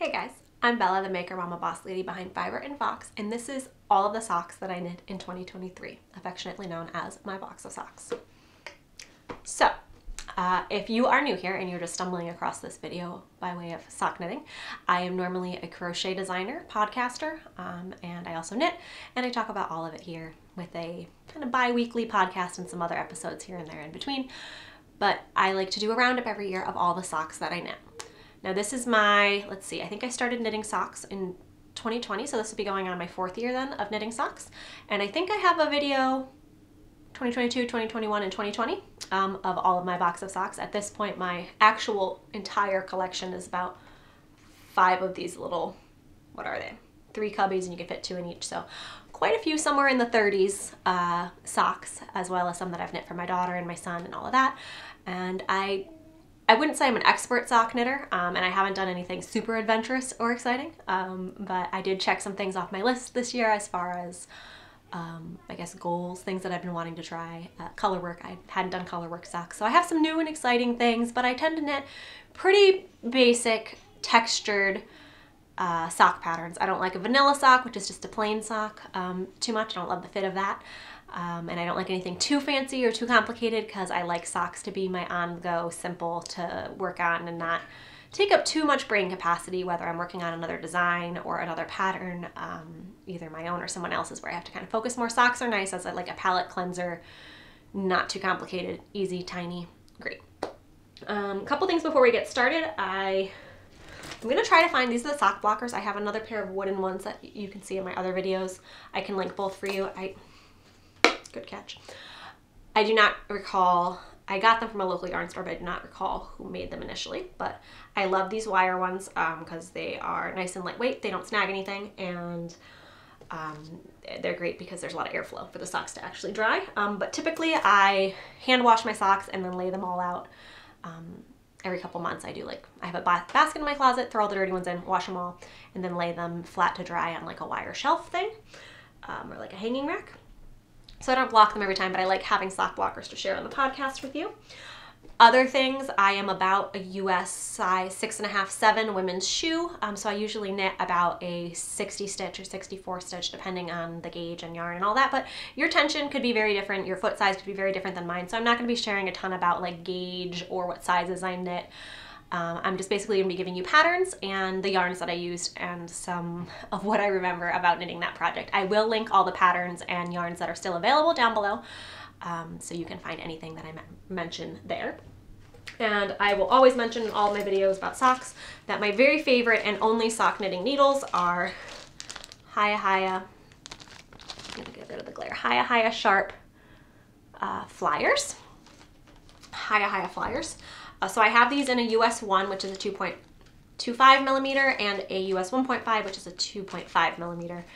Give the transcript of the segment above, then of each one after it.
Hey guys, I'm Bella, the maker mama boss lady behind Fiverr and Fox, and this is all of the socks that I knit in 2023, affectionately known as my box of socks. So, if you are new here and you're just stumbling across this video by way of sock knitting, I am normally a crochet designer, podcaster, and I also knit, and I talk about all of it here with a kind of bi-weekly podcast and some other episodes here and there in between. But I like to do a roundup every year of all the socks that I knit. Now this is my, let's see, I think I started knitting socks in 2020, so this will be going on my 4th year then of knitting socks. And I think I have a video 2022, 2021, and 2020 of all of my box of socks. At this point, my actual entire collection is about 5 of these little, what are they? 3 cubbies, and you can fit 2 in each. So quite a few, somewhere in the 30s socks, as well as some that I've knit for my daughter and my son and all of that. And I wouldn't say I'm an expert sock knitter, and I haven't done anything super adventurous or exciting, but I did check some things off my list this year as far as, I guess, goals, things that I've been wanting to try. Colorwork, I hadn't done colorwork socks, so I have some new and exciting things, but I tend to knit pretty basic, textured sock patterns. I don't like a vanilla sock, which is just a plain sock, too much. I don't love the fit of that. And I don't like anything too fancy or too complicated because I like socks to be my on-the-go, simple to work on and not take up too much brain capacity, whether I'm working on another design or another pattern, either my own or someone else's, where I have to kind of focus more. Socks are nice as like a palette cleanser, not too complicated, easy, tiny, great. Couple things before we get started. I'm going to try to find, these are the sock blockers. I have another pair of wooden ones that you can see in my other videos. I can link both for you. Good catch. I do not recall, I got them from a local yarn store, but I do not recall who made them initially, but I love these wire ones because they are nice and lightweight, they don't snag anything, and they're great because there's a lot of airflow for the socks to actually dry. But typically I hand wash my socks and then lay them all out. Every couple months I do, like, I have a basket in my closet, throw all the dirty ones in, wash them all, and then lay them flat to dry on like a wire shelf thing, or like a hanging rack. So I don't block them every time, but I like having sock blockers to share on the podcast with you. Other things, I am about a US size 6.5, 7 women's shoe. So I usually knit about a 60 stitch or 64 stitch, depending on the gauge and yarn and all that. But your tension could be very different. Your foot size could be very different than mine. So I'm not going to be sharing a ton about like gauge or what sizes I knit. I'm just basically going to be giving you patterns and the yarns that I used and some of what I remember about knitting that project. I will link all the patterns and yarns that are still available down below, so you can find anything that I mention there. And I will always mention in all my videos about socks that my very favorite and only sock knitting needles are I'm going to get rid of the glare, Haya Sharp Flyers. Haya Flyers. So I have these in a US 1, which is a 2.25 millimeter, and a US 1.5, which is a 2.5 millimeter.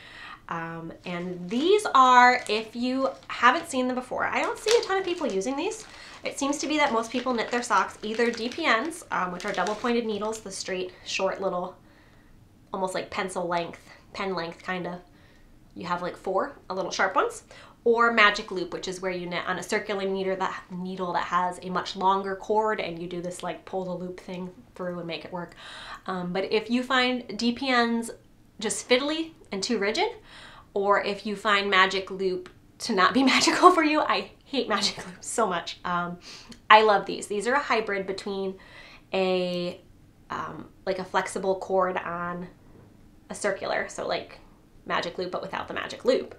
And these are, if you haven't seen them before, I don't see a ton of people using these. It seems to be that most people knit their socks either DPNs, which are double pointed needles, the straight, short little, almost like pencil length, pen length kind of. You have like 4 little sharp ones. Or magic loop, which is where you knit on a circular needle that has a much longer cord, and you do this like pull the loop thing through and make it work. But if you find DPNs just fiddly and too rigid, or if you find magic loop to not be magical for you, I hate magic loop so much. I love these. These are a hybrid between a like a flexible cord on a circular, so like magic loop but without the magic loop.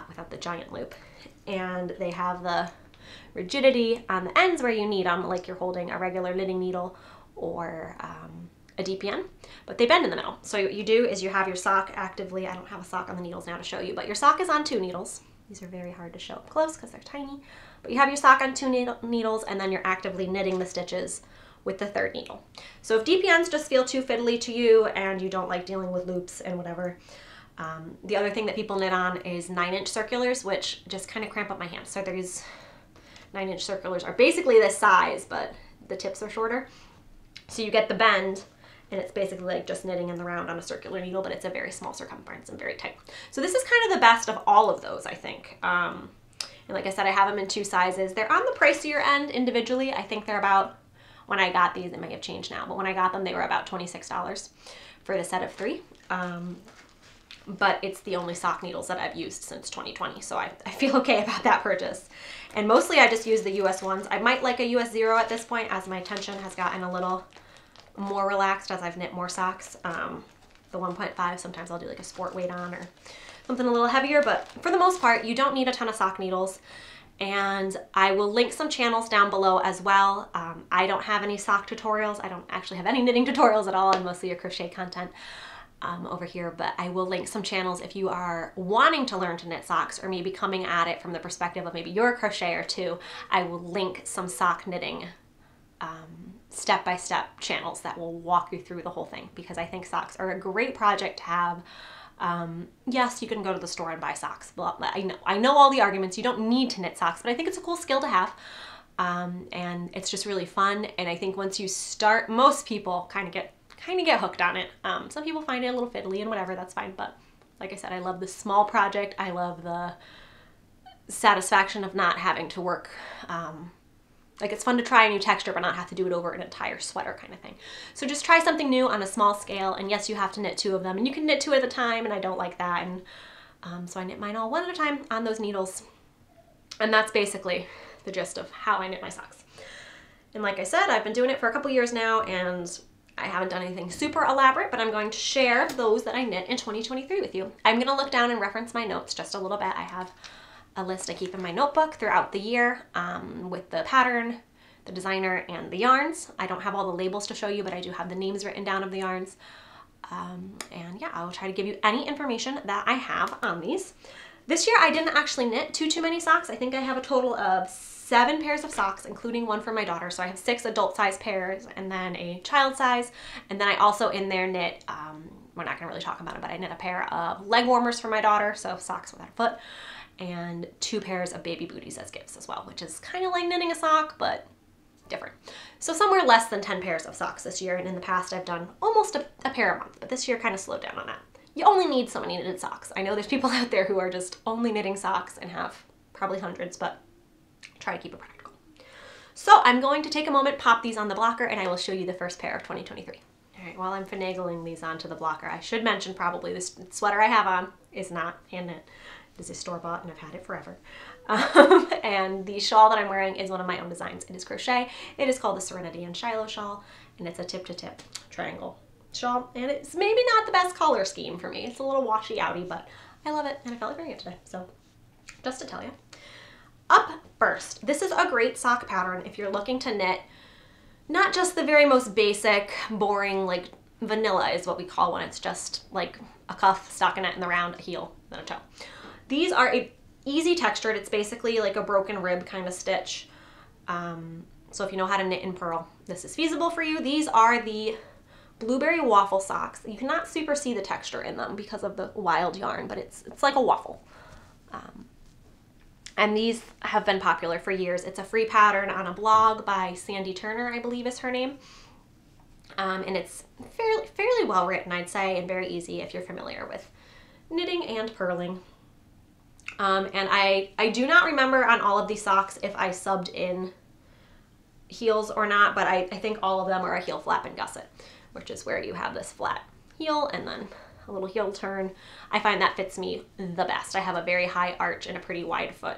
Without the giant loop, and they have the rigidity on the ends where you need them, like you're holding a regular knitting needle or a DPN, but they bend in the middle. So what you do is you have your sock actively, I don't have a sock on the needles now to show you, but your sock is on 2 needles. These are very hard to show up close because they're tiny, but you have your sock on 2 needles, and then you're actively knitting the stitches with the 3rd needle. So if DPNs just feel too fiddly to you and you don't like dealing with loops and whatever, the other thing that people knit on is 9-inch circulars, which just kind of cramp up my hands. So these 9-inch circulars are basically this size, but the tips are shorter. So you get the bend, and it's basically like just knitting in the round on a circular needle, but it's a very small circumference and very tight. So this is kind of the best of all of those, I think. And like I said, I have them in 2 sizes. They're on the pricier end individually. I think they're about, when I got these, it may have changed now, but when I got them, they were about $26. for the set of 3. But it's the only sock needles that I've used since 2020, so I feel okay about that purchase. And mostly I just use the US ones. I might like a US 0 at this point as my tension has gotten a little more relaxed as I've knit more socks. The 1.5, sometimes I'll do like a sport weight on or something a little heavier, but for the most part, you don't need a ton of sock needles. And I will link some channels down below as well. I don't have any sock tutorials. I don't actually have any knitting tutorials at all. I'm mostly a crochet content over here, but I will link some channels if you are wanting to learn to knit socks or maybe coming at it from the perspective of maybe you're a crocheter too. I will link some sock knitting step-by-step channels that will walk you through the whole thing, because I think socks are a great project to have. Yes, you can go to the store and buy socks. I know all the arguments. You don't need to knit socks, but I think it's a cool skill to have. And it's just really fun. And I think once you start, most people kind of get hooked on it. Some people find it a little fiddly and whatever, that's fine. But like I said, I love this small project. I love the satisfaction of not having to work, like it's fun to try a new texture but not have to do it over an entire sweater kind of thing. So just try something new on a small scale, and yes, you have to knit 2 of them, and you can knit 2 at a time, and I don't like that, and so I knit mine all 1 at a time on those needles. And that's basically the gist of how I knit my socks. And like I said, I've been doing it for a couple years now, and I haven't done anything super elaborate, but I'm going to share those that I knit in 2023 with you. I'm going to look down and reference my notes just a little bit. I have a list I keep in my notebook throughout the year with the pattern, the designer, and the yarns. I don't have all the labels to show you, but I do have the names written down of the yarns. And yeah, I will try to give you any information that I have on these. This year I didn't actually knit too many socks. I think I have a total of 7 pairs of socks, including one for my daughter. So I have 6 adult size pairs and then a child size. And then I also in there knit, we're not gonna really talk about it, but I knit a pair of leg warmers for my daughter, so socks without a foot, and 2 pairs of baby booties as gifts as well, which is kind of like knitting a sock, but different. So somewhere less than 10 pairs of socks this year, and in the past I've done almost a pair a month, but this year kind of slowed down on that. You only need so many knitted socks. I know there's people out there who are just only knitting socks and have probably hundreds, but try to keep it practical. So I'm going to take a moment, pop these on the blocker, and I will show you the first pair of 2023. All right, while I'm finagling these onto the blocker, I should mention probably this sweater I have on is not hand knit. It is a store-bought, and I've had it forever. And the shawl that I'm wearing is one of my own designs. It is crochet. It is called the Serenity and Shiloh shawl, and it's a tip-to-tip triangle shawl. And it's maybe not the best color scheme for me. It's a little washy-outy, but I love it, and I felt like wearing it today. So just to tell you. Up first, this is a great sock pattern if you're looking to knit not just the very most basic, boring, like vanilla is what we call when it's just like a cuff, stockinette in the round, a heel, then a toe. These are a easy textured. It's basically like a broken rib kind of stitch. So if you know how to knit in purl, this is feasible for you. These are the blueberry waffle socks. You cannot super see the texture in them because of the wild yarn, but it's like a waffle. And these have been popular for years. It's a free pattern on a blog by Sandy Turner, I believe is her name. And it's fairly well written, I'd say, and very easy if you're familiar with knitting and purling. And I do not remember on all of these socks if I subbed in heels or not, but I think all of them are a heel flap and gusset, which is where you have this flat heel and then a little heel turn. I find that fits me the best. I have a very high arch and a pretty wide foot,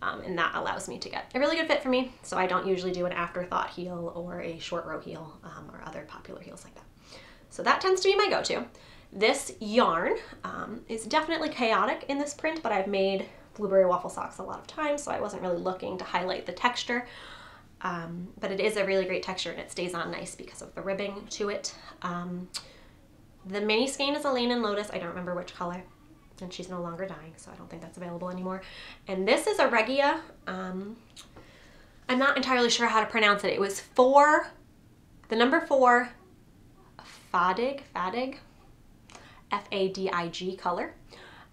and that allows me to get a really good fit for me, so I don't usually do an afterthought heel or a short row heel or other popular heels like that. So that tends to be my go-to. This yarn is definitely chaotic in this print, but I've made blueberry waffle socks a lot of times, so I wasn't really looking to highlight the texture. But it is a really great texture and it stays on nice because of the ribbing to it. The mini skein is a Lane and Lotus. I don't remember which color, and she's no longer dying, so I don't think that's available anymore. And this is a Regia. I'm not entirely sure how to pronounce it. It was the number 4 Fadig, F-A-D-I-G color,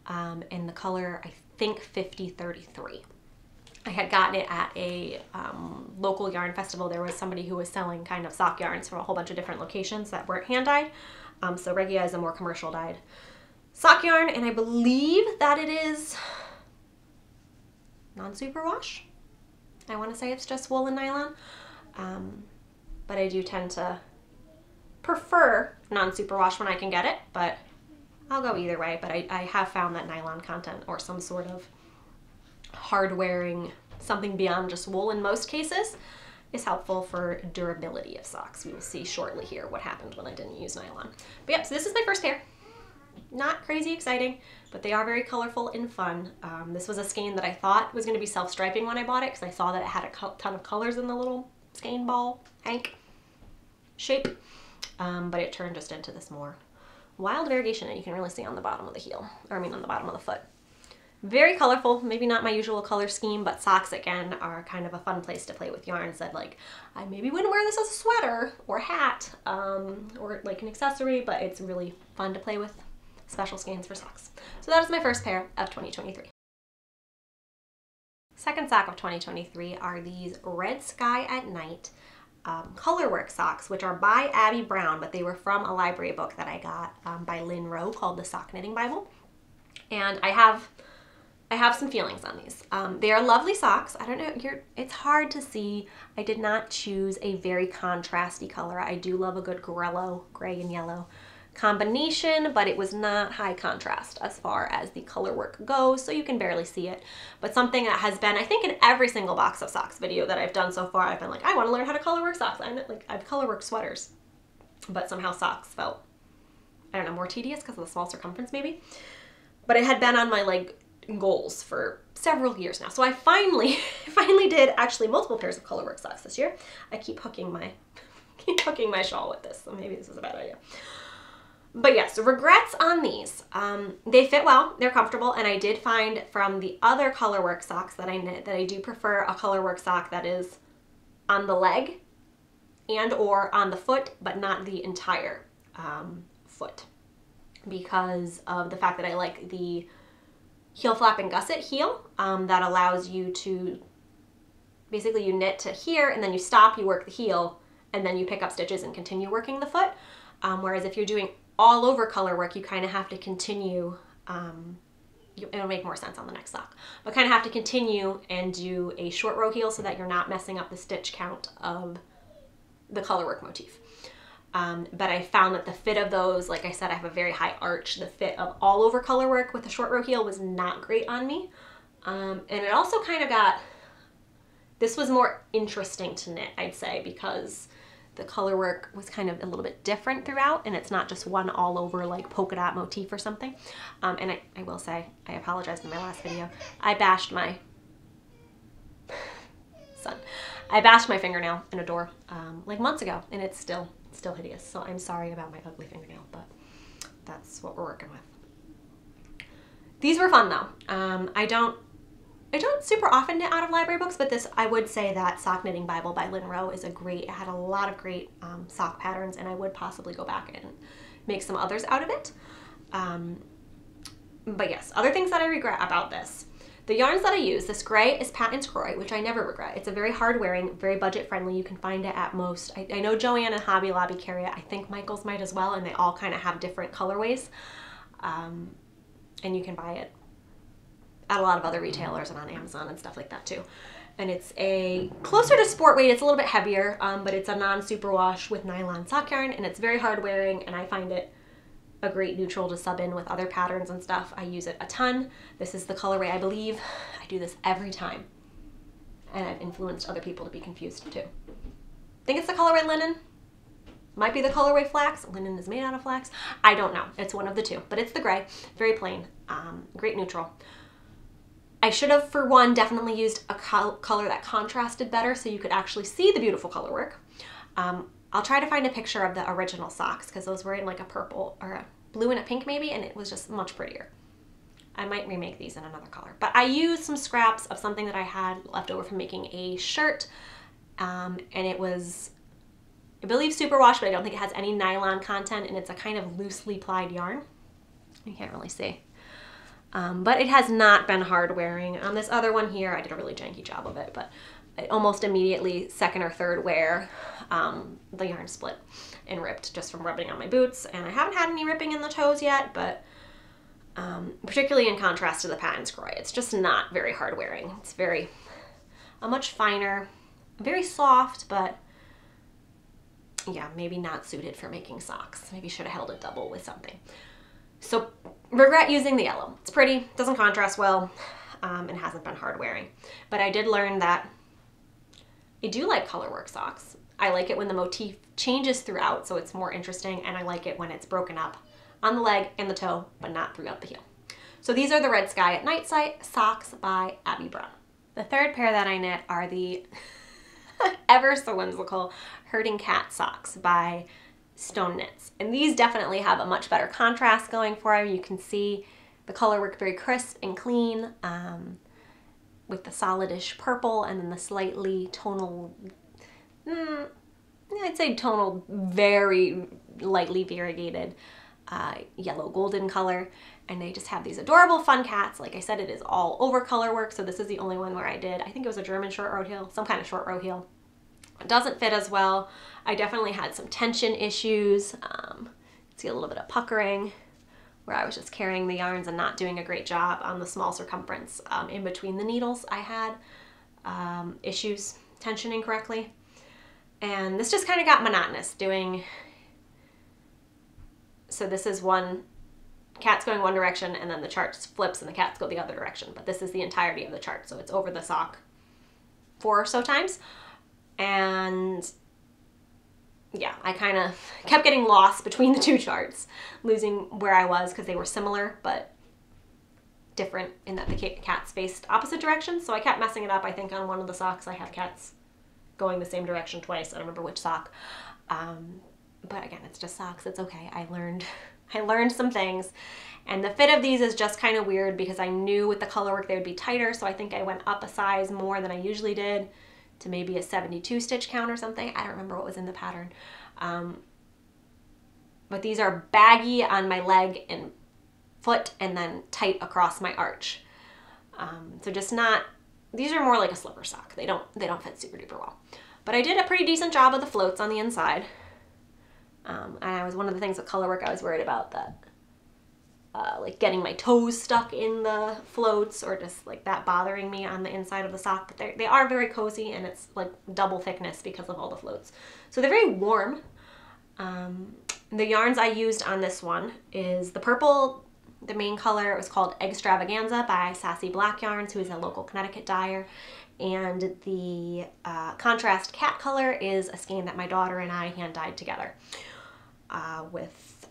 and the color, I think, 5033. I had gotten it at a local yarn festival. There was somebody who was selling kind of sock yarns from a whole bunch of different locations that weren't hand dyed. So Regia is a more commercial dyed sock yarn, and I believe that it is non-superwash. I want to say it's just wool and nylon, but I do tend to prefer non-superwash when I can get it, but I'll go either way. But I have found that nylon content or some sort of hard wearing, something beyond just wool in most cases, is helpful for durability of socks. We will see shortly here what happened when I didn't use nylon. But yep, so this is my first pair. Not crazy exciting, but they are very colorful and fun. This was a skein that I thought was going to be self-striping when I bought it, because I saw that it had a ton of colors in the little skein ball hank shape, but it turned just into this more wild variegation that you can really see on the bottom of the heel, or I mean on the bottom of the foot. Very colorful, maybe not my usual color scheme, but socks again are kind of a fun place to play with yarns that like, I maybe wouldn't wear this as a sweater or hat, or like an accessory, but it's really fun to play with special skeins for socks. So that is my first pair of 2023. Second sock of 2023 are these Red Sky at Night Colorwork socks, which are by Abby Brown, but they were from a library book that I got by Lynn Rowe called the Sock Knitting Bible. And I have some feelings on these. They are lovely socks. I don't know, it's hard to see. I did not choose a very contrasty color. I do love a good Grello, gray and yellow combination, but it was not high contrast as far as the color work goes, so you can barely see it. But something that has been, I think, in every single box of socks video that I've done so far, I've been like, I want to learn how to color work socks. I've color worked sweaters, but somehow socks felt, I don't know, more tedious because of the small circumference maybe. But it had been on my like goals for several years now. So I finally did actually multiple pairs of colorwork socks this year. I keep hooking my shawl with this, so maybe this is a bad idea. But yes, regrets on these. They fit well, they're comfortable, and I did find from the other colorwork socks that I knit that I do prefer a colorwork sock that is on the leg and or on the foot, but not the entire foot, because of the fact that I like the heel flap and gusset heel that allows you to, basically you knit to here and then you stop, you work the heel, and then you pick up stitches and continue working the foot. Whereas if you're doing all over color work, you kind of have to continue, it'll make more sense on the next sock, but kind of have to continue and do a short row heel so that you're not messing up the stitch count of the color work motif. But I found that the fit of those, like I said, I have a very high arch. The fit of all over color work with the short row heel was not great on me. And it also kind of got, this was more interesting to knit, I'd say, because the color work was kind of a little bit different throughout, and it's not just one all over like polka dot motif or something. And I will say, I apologized in my last video. I bashed my fingernail in a door like months ago, and it's still hideous. So I'm sorry about my ugly fingernail, but that's what we're working with. These were fun though. I don't super often knit out of library books, but this, I would say that Sock Knitting Bible by Lynn Rowe is it had a lot of great sock patterns, and I would possibly go back and make some others out of it. But yes, other things that I regret about this. The yarns that I use, this gray is Patons Croy, which I never regret. It's a very hard wearing, very budget friendly. You can find it at most. I know Joann and Hobby Lobby carry it. I think Michael's might as well, and they all kind of have different colorways. And you can buy it at a lot of other retailers and on Amazon and stuff like that too. And it's a closer to sport weight. It's a little bit heavier, but it's a non-superwash with nylon sock yarn, and it's very hard wearing, and I find it a great neutral to sub in with other patterns and stuff. I use it a ton. This is the colorway, I believe. I do this every time, and I've influenced other people to be confused too. I think it's the colorway Linen. Might be the colorway Flax. Linen is made out of flax. I don't know. It's one of the two, but it's the gray. Very plain. Great neutral. I should have, for one, definitely used a color that contrasted better so you could actually see the beautiful color work. I'll try to find a picture of the original socks because those were in like a purple or a blue and a pink maybe, and it was just much prettier. I might remake these in another color. But I used some scraps of something that I had left over from making a shirt, and it was, I believe, superwash, but I don't think it has any nylon content, and it's a kind of loosely plied yarn. You can't really see. But it has not been hard wearing. On this other one here, I did a really janky job of it, but almost immediately, second or third wear, the yarn split and ripped just from rubbing on my boots. And I haven't had any ripping in the toes yet, but particularly in contrast to the Patons Croy, it's just not very hard wearing. It's a much finer, very soft, but yeah, maybe not suited for making socks. Maybe should have held it double with something. So regret using the yellow. It's pretty, doesn't contrast well, and hasn't been hard wearing. But I did learn that I do like Colorwork socks. I like it when the motif changes throughout, so it's more interesting, and I like it when it's broken up on the leg and the toe, but not throughout the heel. So these are the Red Sky at Night socks by Abby Brown. The third pair that I knit are the ever so whimsical Herding Cat socks by Stone Knits. And these definitely have a much better contrast going for them. You can see the color work very crisp and clean, with the solidish purple and then the slightly tonal, I'd say tonal, very lightly variegated yellow golden color. And they just have these adorable fun cats. Like I said, it is all over Colorwork, so this is the only one where I think it was a German short row heel, some kind of short row heel. It doesn't fit as well. I definitely had some tension issues. See a little bit of puckering where I was just carrying the yarns and not doing a great job on the small circumference in between the needles. I had issues tensioning correctly. And this just kind of got monotonous doing, so this is one, cat's going one direction and then the chart flips and the cats go the other direction. But this is the entirety of the chart, so it's over the sock 4 or so times. And yeah, I kind of kept getting lost between the two charts, losing where I was because they were similar but different in that the cats faced opposite directions. So I kept messing it up. I think on one of the socks I have cats going the same direction twice. I don't remember which sock. But again, it's just socks. It's okay. I learned some things. And the fit of these is just kind of weird because I knew with the Colorwork they would be tighter. So I think I went up a size more than I usually did, to maybe a 72 stitch count or something. I don't remember what was in the pattern. But these are baggy on my leg and foot and then tight across my arch. So just not, these are more like a slipper sock. They don't fit super duper well. But I did a pretty decent job of the floats on the inside. And I was one of the things with Colorwork I was worried about, that like getting my toes stuck in the floats or just like that bothering me on the inside of the sock. But they are very cozy, and it's like double thickness because of all the floats. So they're very warm. The yarns I used on this one is the purple, the main color. It was called Extravaganza by Sassy Black Yarns, who is a local Connecticut dyer. And the contrast cat color is a skein that my daughter and I hand dyed together with,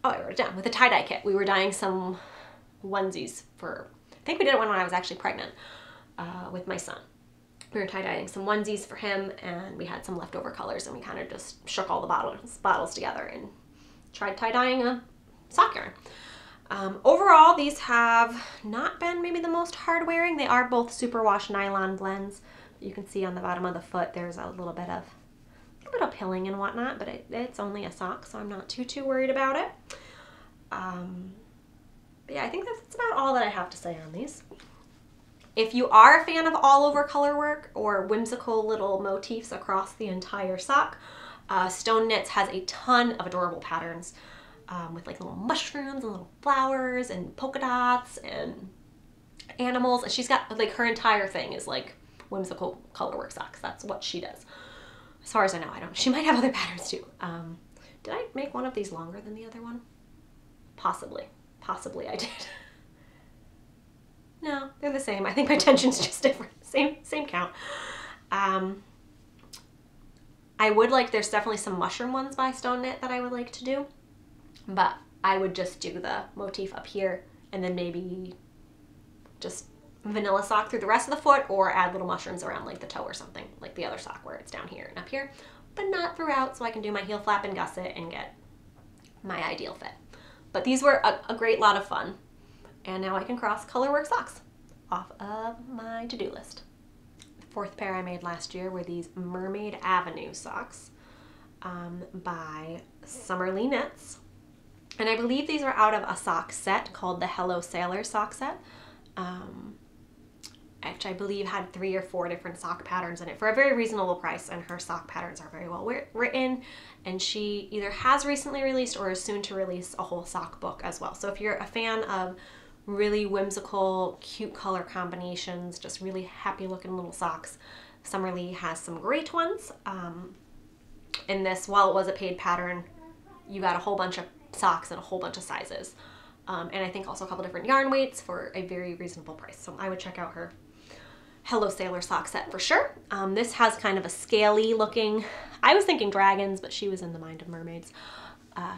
I wrote it down, with a tie-dye kit. We were dyeing some onesies for, I think we did it when I was actually pregnant with my son. We were tie-dyeing some onesies for him, and we had some leftover colors, and we kind of just shook all the bottles together and tried tie-dyeing a sock yarn. Overall, these have not been maybe the most hard wearing. They are both superwash nylon blends. You can see on the bottom of the foot there's a little bit of pilling and whatnot, but it's only a sock, so I'm not too worried about it. But yeah, I think that's about all that I have to say on these. If you are a fan of all over color work or whimsical little motifs across the entire sock, Stone Knits has a ton of adorable patterns with like little mushrooms and little flowers and polka dots and animals. And she's got like her entire thing is like whimsical color work socks. That's what she does. As far as I know, she might have other patterns too. Did I make one of these longer than the other one? Possibly I did. No, they're the same. I think my tension's just different. Same count. I would like, there's definitely some mushroom ones by Stone Knit that I would like to do, but I would just do the motif up here and then maybe just vanilla sock through the rest of the foot, or add little mushrooms around like the toe or something, like the other sock where it's down here and up here, but not throughout, so I can do my heel flap and gusset and get my ideal fit. But these were a great lot of fun, and now I can cross Colorwork socks off of my to-do list. The fourth pair I made last year were these Mermaid Avenue socks by Summerly Knits, and I believe these are out of a sock set called the Hello Sailor sock set. Which I believe had 3 or 4 different sock patterns in it for a very reasonable price, and her sock patterns are very well written, and she either has recently released or is soon to release a whole sock book as well. So if you're a fan of really whimsical, cute color combinations, just really happy looking little socks, Summerly has some great ones. In this, while it was a paid pattern, you got a whole bunch of socks and a whole bunch of sizes. And I think also a couple different yarn weights for a very reasonable price. So I would check out her Hello Sailor sock set for sure. This has kind of a scaly looking, I was thinking dragons, but she was in the mind of mermaids.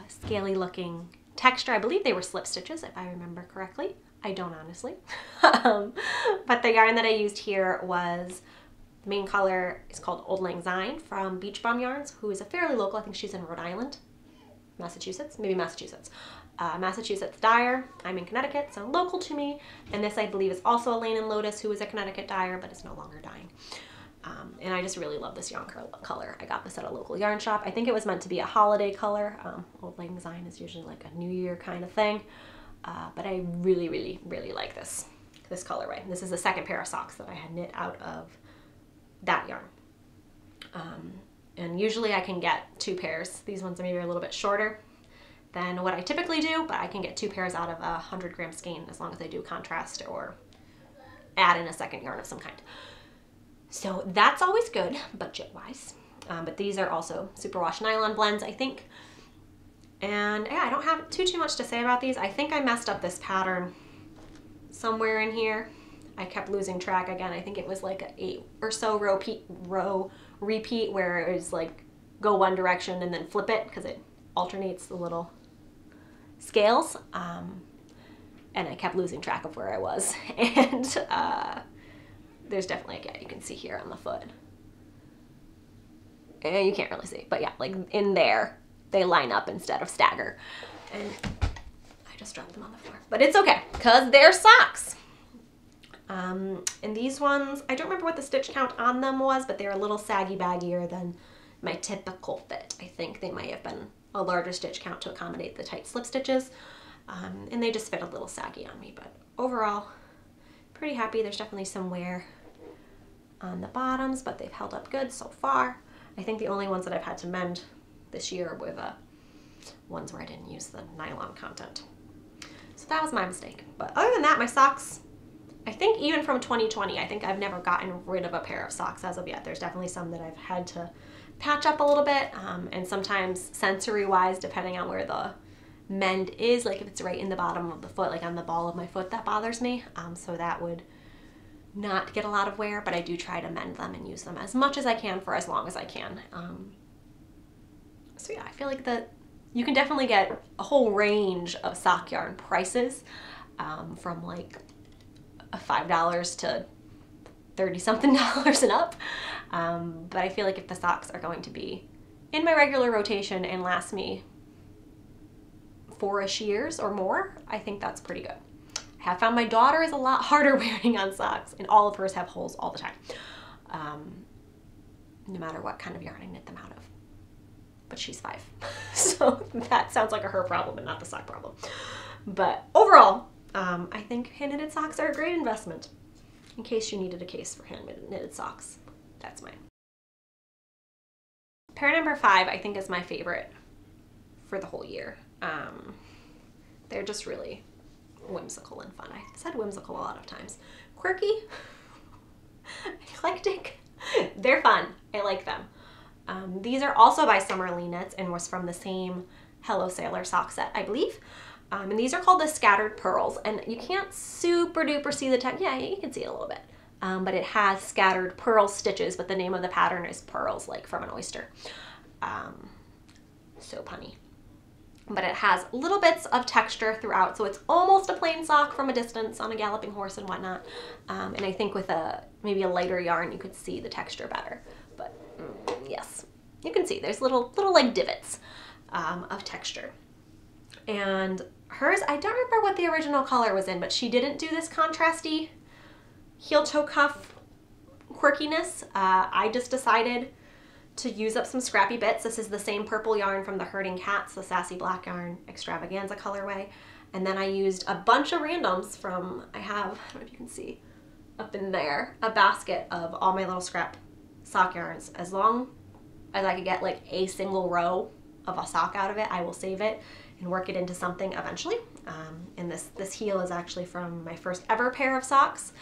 Scaly looking texture. I believe they were slip stitches if I remember correctly. I don't honestly. But the yarn that I used here was, the main color is called Old Lang Syne from Beach Bum Yarns, who is a fairly local, I think she's in Rhode Island, Massachusetts, maybe Massachusetts. Massachusetts dyer. I'm in Connecticut, so local to me. And this, I believe, is also a Lane and Lotus, who is a Connecticut dyer, but is no longer dyeing. And I just really love this yarn color. I got this at a local yarn shop. I think it was meant to be a holiday color. Old Lang Syne is usually like a New Year kind of thing. But I really, really, really like this colorway. This is the second pair of socks that I had knit out of that yarn. And usually I can get 2 pairs. These ones are maybe a little bit shorter than what I typically do, but I can get 2 pairs out of a 100-gram skein as long as I do contrast or add in a second yarn of some kind. So that's always good, budget-wise. But these are also superwash nylon blends, I think. And yeah, I don't have too much to say about these. I think I messed up this pattern somewhere in here. I kept losing track again. I think it was like an 8 or so row repeat where it was like go one direction and then flip it because it alternates the little scales. And I kept losing track of where I was. And there's definitely, yeah, you can see here on the foot. And you can't really see, but yeah, like in there, they line up instead of stagger. And I just dropped them on the floor, but it's okay because they're socks. And these ones, I don't remember what the stitch count on them was, but they're a little saggy baggier than my typical fit. I think they might have been a larger stitch count to accommodate the tight slip stitches. And they just fit a little saggy on me, but overall, pretty happy. There's definitely some wear on the bottoms, but they've held up good so far. I think the only ones that I've had to mend this year were the ones where I didn't use the nylon content. So that was my mistake. But other than that, my socks, I think even from 2020, I think I've never gotten rid of a pair of socks as of yet. There's definitely some that I've had to patch up a little bit, and sometimes sensory-wise, depending on where the mend is, like if it's right in the bottom of the foot, like on the ball of my foot, that bothers me. So that would not get a lot of wear, but I do try to mend them and use them as much as I can for as long as I can. So yeah, I feel like that you can definitely get a whole range of sock yarn prices, from like $5 to $30-something and up. But I feel like if the socks are going to be in my regular rotation and last me 4-ish years or more, I think that's pretty good. I have found my daughter is a lot harder wearing on socks, and all of hers have holes all the time, no matter what kind of yarn I knit them out of. But she's 5, so that sounds like a her problem and not the sock problem. But overall, I think hand-knitted socks are a great investment. In case you needed a case for hand-knitted socks, that's mine. Pair number 5, I think, is my favorite for the whole year. They're just really whimsical and fun. I said whimsical a lot of times. Quirky, eclectic. They're fun. I like them. These are also by Summerly Knits and was from the same Hello Sailor sock set, I believe. And these are called the Scattered Pearls, and you can't super duper see the text. Yeah, you can see it a little bit. But it has scattered pearl stitches, but the name of the pattern is pearls, like from an oyster. So punny. But it has little bits of texture throughout, so it's almost a plain sock from a distance on a galloping horse and whatnot. And I think with maybe a lighter yarn, you could see the texture better. But yes, you can see there's little like divots of texture. And hers, I don't remember what the original color was in, but she didn't do this contrasty heel toe cuff quirkiness. I just decided to use up some scrappy bits. This is the same purple yarn from the Herding Cats, the Sassy Black Yarn Extravaganza colorway. And then I used a bunch of randoms from, I don't know if you can see up in there, a basket of all my little scrap sock yarns. As long as I could get like a single row of a sock out of it, I will save it and work it into something eventually. And this heel is actually from my first ever pair of socks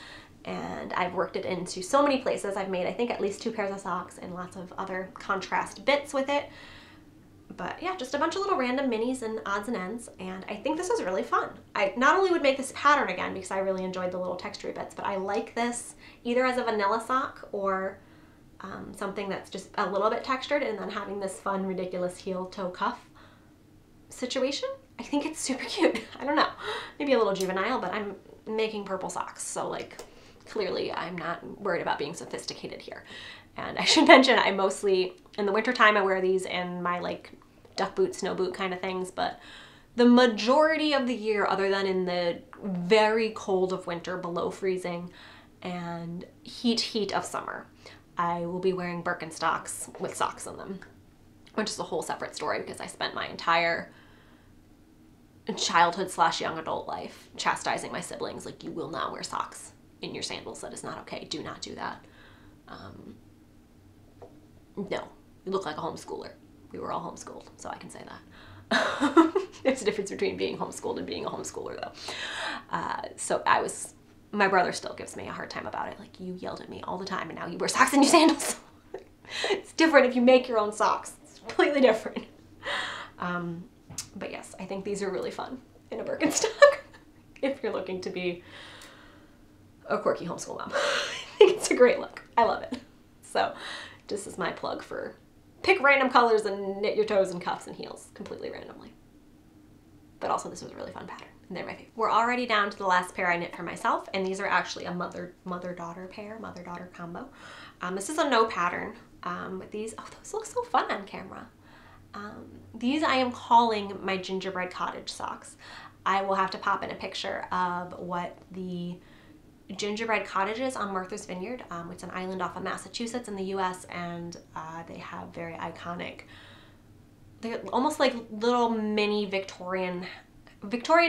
and I've worked it into so many places. I've made, I think, at least 2 pairs of socks and lots of other contrast bits with it. But yeah, just a bunch of little random minis and odds and ends, and I think this is really fun. I not only would make this pattern again because I really enjoyed the little texture bits, but I like this either as a vanilla sock or something that's just a little bit textured, and then having this fun, ridiculous heel toe cuff situation. I think it's super cute. I don't know, maybe a little juvenile, but I'm making purple socks, so like clearly I'm not worried about being sophisticated here. And I should mention, I mostly, in the wintertime, I wear these in my like duck boot, snow boot kind of things, but the majority of the year, other than in the very cold of winter below freezing and heat of summer, I will be wearing Birkenstocks with socks in them, which is a whole separate story because I spent my entire childhood / young adult life chastising my siblings, like, you will not wear socks in your sandals. That is not okay. Do not do that. No, you look like a homeschooler. We were all homeschooled, so I can say that. There's a difference between being homeschooled and being a homeschooler, though. So my brother still gives me a hard time about it. Like, you yelled at me all the time, and now you wear socks in your sandals. It's different if you make your own socks. It's completely different. But yes, I think these are really fun in a Birkenstock if you're looking to be a quirky homeschool mom. I think it's a great look. I love it. So this is my plug for pick random colors and knit your toes and cuffs and heels completely randomly. But also, this was a really fun pattern, and they're my favorite. We're already down to the last pair I knit for myself, and these are actually a mother-daughter pair, mother-daughter combo. This is a no pattern. With these, oh, those look so fun on camera. These I am calling my Gingerbread Cottage socks. I will have to pop in a picture of what the Gingerbread Cottage is on Martha's Vineyard. It's an island off of Massachusetts in the US, and they have very iconic, they're almost like little mini Victorian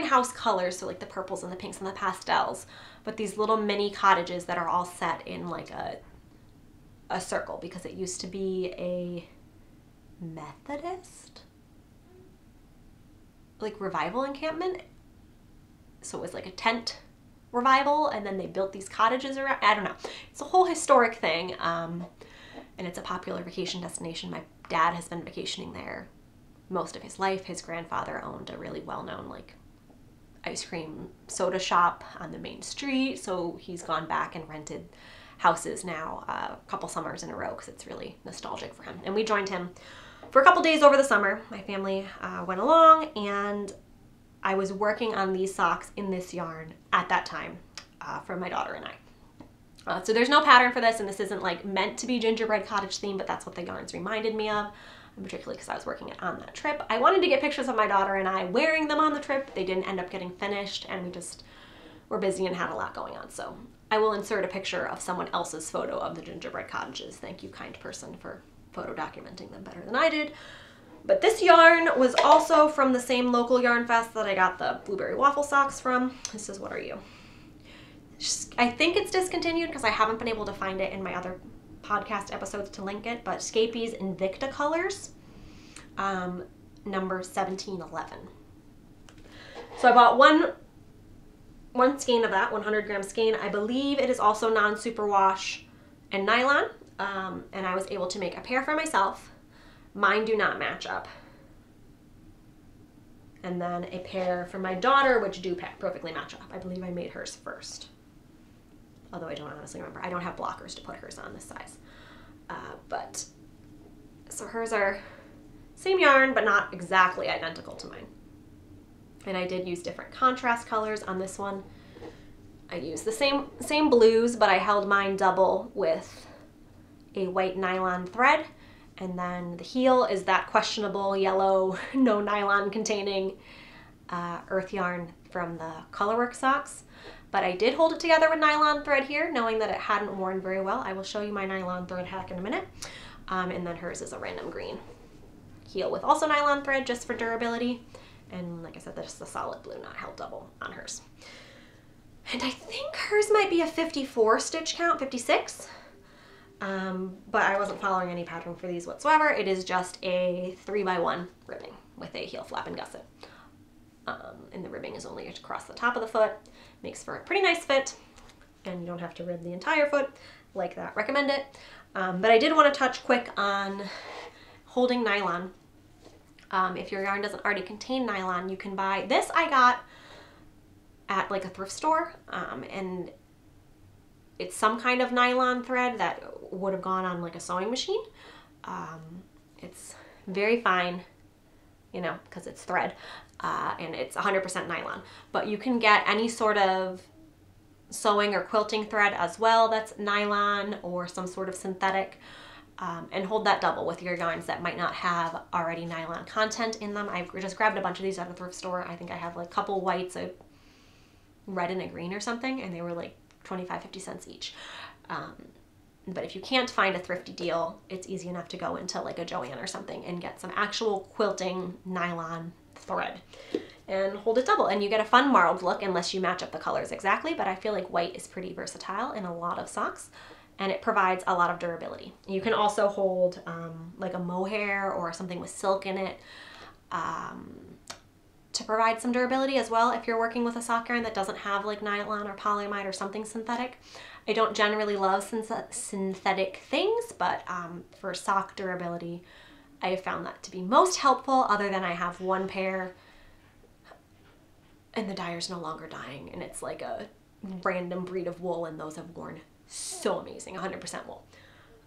house colors, so like the purples and the pinks and the pastels, but these little mini cottages that are all set in like a circle, because it used to be a Methodist like revival encampment, so it was like a tent revival, and then they built these cottages around. I don't know, it's a whole historic thing, and it's a popular vacation destination. My dad has been vacationing there most of his life. His grandfather owned a really well-known like ice cream soda shop on the main street, so he's gone back and rented houses now a couple summers in a row because it's really nostalgic for him. And we joined him for a couple days over the summer. My family went along, and I was working on these socks in this yarn at that time for my daughter and I. So there's no pattern for this, and this isn't like meant to be Gingerbread Cottage theme, but that's what the yarns reminded me of, and particularly because I was working it on that trip. I wanted to get pictures of my daughter and I wearing them on the trip. They didn't end up getting finished, and we just were busy and had a lot going on. So I will insert a picture of someone else's photo of the Gingerbread Cottages. Thank you, kind person, for photo documenting them better than I did. But this yarn was also from the same local yarn fest that I got the blueberry waffle socks from. This is What Are You? I think it's discontinued because I haven't been able to find it in my other podcast episodes to link it, but Scheepjes Invicta colors, number 1711. So I bought one skein of that, 100 gram skein. I believe it is also non-superwash and nylon, and I was able to make a pair for myself. Mine do not match up. And then a pair for my daughter, which do perfectly match up. I believe I made hers first, although I don't honestly remember. I don't have blockers to put hers on this size. But so hers are same yarn, but not exactly identical to mine. And I did use different contrast colors on this one. I used the same blues, but I held mine double with a white nylon thread. And then the heel is that questionable yellow, no nylon containing earth yarn from the Colorwork socks. But I did hold it together with nylon thread here, knowing that it hadn't worn very well. I will show you my nylon thread hack in a minute. And then hers is a random green heel with also nylon thread just for durability. And like I said, this is a solid blue, not held double on hers. And I think hers might be a 54 stitch count, 56. But I wasn't following any pattern for these whatsoever. It is just a 3x1 ribbing with a heel flap and gusset. And the ribbing is only across the top of the foot. Makes for a pretty nice fit. and you don't have to rib the entire foot. Like that, recommend it. But I did want to touch quick on holding nylon. If your yarn doesn't already contain nylon, you can buy this. I got at like a thrift store, and it's some kind of nylon thread that would have gone on like a sewing machine. It's very fine, you know, because it's thread, and it's 100% nylon. But you can get any sort of sewing or quilting thread as well that's nylon or some sort of synthetic, and hold that double with your yarns that might not have already nylon content in them. I just grabbed a bunch of these at a thrift store. I think I have like a couple whites, a red and a green or something, and they were like 25-50 cents each. But if you can't find a thrifty deal, it's easy enough to go into like a Joann or something and get some actual quilting nylon thread and hold it double, and you get a fun marled look unless you match up the colors exactly. But I feel like white is pretty versatile in a lot of socks, and it provides a lot of durability. You can also hold like a mohair or something with silk in it to provide some durability as well if you're working with a sock yarn that doesn't have like nylon or polyamide or something synthetic. I don't generally love synthetic things, but for sock durability, I have found that to be most helpful, other than I have one pair and the dyer's no longer dyeing, and it's like a random breed of wool, and those have worn so amazing, 100% wool.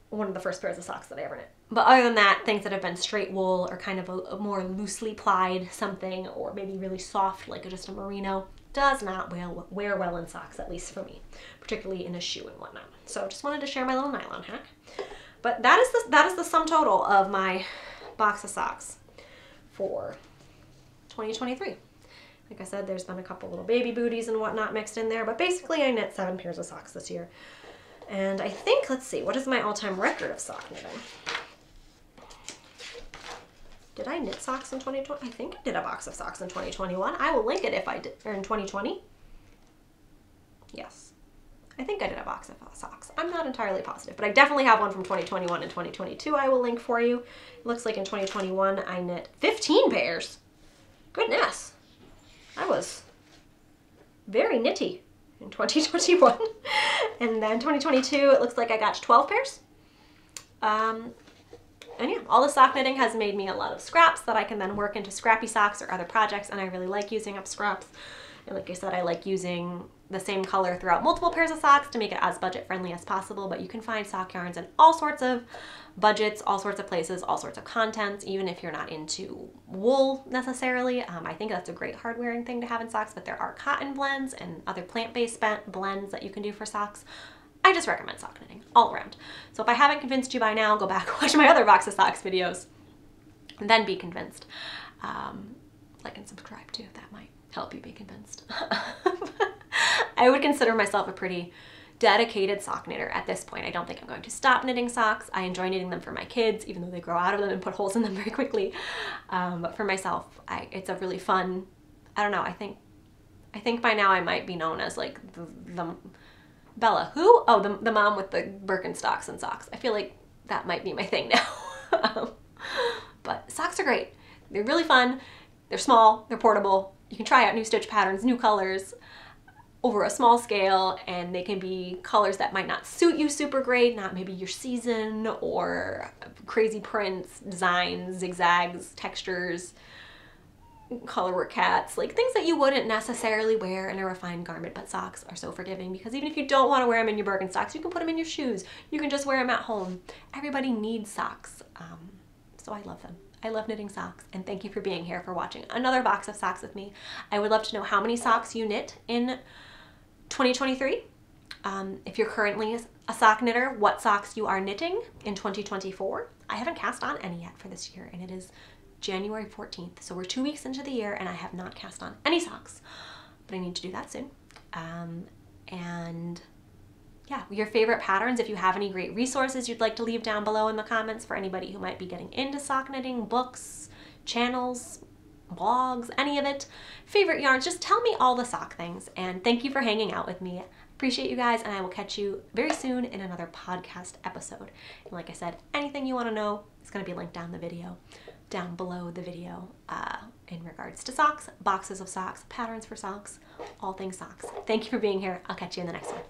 One of the first pairs of socks that I ever knit. But other than that, things that have been straight wool or kind of a more loosely plied something, or maybe really soft like just a merino, does not wear well in socks, at least for me, particularly in a shoe and whatnot. So just wanted to share my little nylon hack. But that is the sum total of my box of socks for 2023. Like I said, there's been a couple little baby booties and whatnot mixed in there, but basically I knit 7 pairs of socks this year. And I think, let's see, what is my all-time record of sock knitting? Did I knit socks in 2020? I think I did a box of socks in 2021. I will link it if I did, or in 2020. Yes. I think I did a box of socks. I'm not entirely positive, but I definitely have one from 2021 and 2022 I will link for you. It looks like in 2021 I knit 15 pairs. Goodness. I was very knitty in 2021. And then 2022, it looks like I got 12 pairs. And yeah, all the sock knitting has made me a lot of scraps that I can then work into scrappy socks or other projects, and I really like using up scraps. And like I said, I like using the same color throughout multiple pairs of socks to make it as budget friendly as possible, but you can find sock yarns in all sorts of budgets, all sorts of places, all sorts of contents, even if you're not into wool necessarily. I think that's a great hard wearing thing to have in socks, but there are cotton blends and other plant-based blends that you can do for socks. I just recommend sock knitting all around. So if I haven't convinced you by now, go back and watch my other box of socks videos and then be convinced. Like and subscribe too, that might help you be convinced. I would consider myself a pretty dedicated sock knitter at this point. I don't think I'm going to stop knitting socks. I enjoy knitting them for my kids, even though they grow out of them and put holes in them very quickly. But for myself, it's a really fun, I don't know, I think by now I might be known as like the Bella, who? Oh, the mom with the Birkenstocks and socks. I feel like that might be my thing now. But socks are great. They're really fun. They're small, they're portable. You can try out new stitch patterns, new colors over a small scale, and they can be colors that might not suit you super great, not maybe your season, or crazy prints, designs, zigzags, textures, colorwork cats, like things that you wouldn't necessarily wear in a refined garment, but socks are so forgiving, because even if you don't want to wear them in your Birkenstocks, you can put them in your shoes. You can just wear them at home. Everybody needs socks, so I love them. I love knitting socks, and thank you for being here, for watching another box of socks with me. I would love to know how many socks you knit in 2023. If you're currently a sock knitter, what socks you are knitting in 2024. I haven't cast on any yet for this year, and it is January 14th, so we're 2 weeks into the year and I have not cast on any socks, but I need to do that soon. And yeah, your favorite patterns, if you have any great resources you'd like to leave down below in the comments for anybody who might be getting into sock knitting, books, channels, blogs, any of it, favorite yarns, just tell me all the sock things. And thank you for hanging out with me. Appreciate you guys, and I will catch you very soon in another podcast episode. And like I said, anything you want to know is going to be linked down below the video in regards to socks, boxes of socks, patterns for socks, all things socks. Thank you for being here. I'll catch you in the next one.